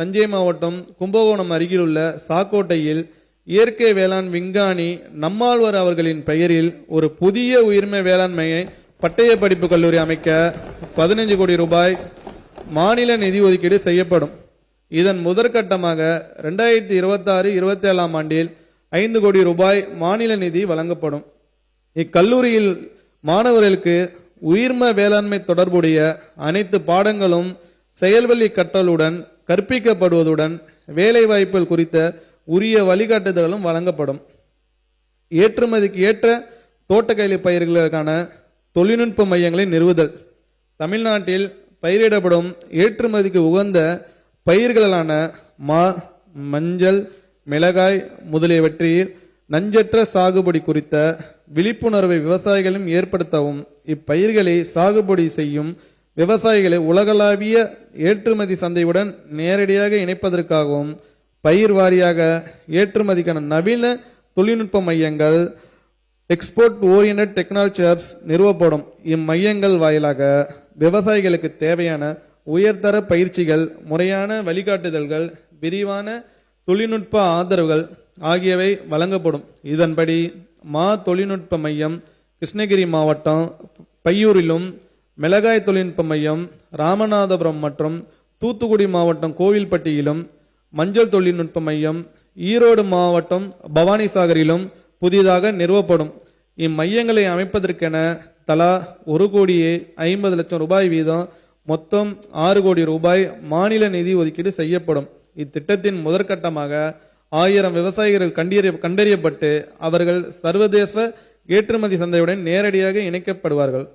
தஞ்சை மாவட்டம் கும்பகோணம் அருகிலுள்ள சாக்கோட்டையில் இயற்கை வேளாண் விஞ்ஞானி நம்மாழ்வார் அவர்களின் பெயரில் ஒரு புதிய உயிர்மை வேளாண்மையை பட்டய படிப்பு கல்லூரி அமைக்க 15 கோடி ரூபாய் மாநில நிதி ஒதுக்கீடு செய்யப்படும். இதன் முதற்கட்டமாக 2026-27 ஆண்டில் 5 கோடி ரூபாய் மாநில நிதி வழங்கப்படும். இக்கல்லூரியில் மாணவர்களுக்கு உயிர்ம வேளாண்மை தொடர்புடைய அனைத்து பாடங்களும் செயல்வழி கற்றலுடன் கற்பிக்கப்படுவதுடன் வேலைவாய்ப்புகள் குறித்த உரிய வழிகாட்டுதல்களும் வழங்கப்படும். ஏற்றுமதிக்கு ஏற்ற தோட்டக்கலை பயிர்களுக்கான தொழில்நுட்ப மையங்களை நிறுவுதல். தமிழ்நாட்டில் பயிரிடப்படும் ஏற்றுமதிக்கு உகந்த பயிர்களான மா, மஞ்சள், மிளகாய் முதலியவற்றில் நஞ்சற்ற சாகுபடி குறித்த விழிப்புணர்வை விவசாயிகளும் ஏற்படுத்தவும் இப்பயிர்களை சாகுபடி செய்யும் விவசாயிகளை உலகளாவிய ஏற்றுமதி சந்தையுடன் நேரடியாக இணைப்பதற்காகவும் பயிர் வாரியாக ஏற்றுமதிக்கான நவீன தொழில்நுட்ப மையங்கள் எக்ஸ்போர்ட் ஓரியன்ட் டெக்னாலஜி ஹப்ஸ் நிறுவப்படும். இம்மையங்கள் வாயிலாக விவசாயிகளுக்கு தேவையான உயர்தர பயிற்சிகள், முறையான வழிகாட்டுதல்கள், விரிவான தொழில்நுட்ப ஆதரவுகள் ஆகியவை வழங்கப்படும். இதன்படி மா தொழில்நுட்ப மையம் கிருஷ்ணகிரி மாவட்டம் பையூரிலும், மிளகாய் தொழில்நுட்ப மையம் ராமநாதபுரம் மற்றும் தூத்துக்குடி மாவட்டம் கோவில்பட்டியிலும், மஞ்சள் தொழில்நுட்ப மையம் ஈரோடு மாவட்டம் பவானிசாகரிலும் புதிதாக நிறுவப்படும். இம்மையங்களை அமைப்பதற்கென தலா 1,50,00,000 ரூபாய் வீதம் மொத்தம் 6 கோடி ரூபாய் மாநில நிதி ஒதுக்கீடு செய்யப்படும். இத்திட்டத்தின் முதற்கட்டமாக 1000 விவசாயிகள் கண்டறியப்பட்டு அவர்கள் சர்வதேச ஏற்றுமதி சந்தையுடன் நேரடியாக இணைக்கப்படுவார்கள்.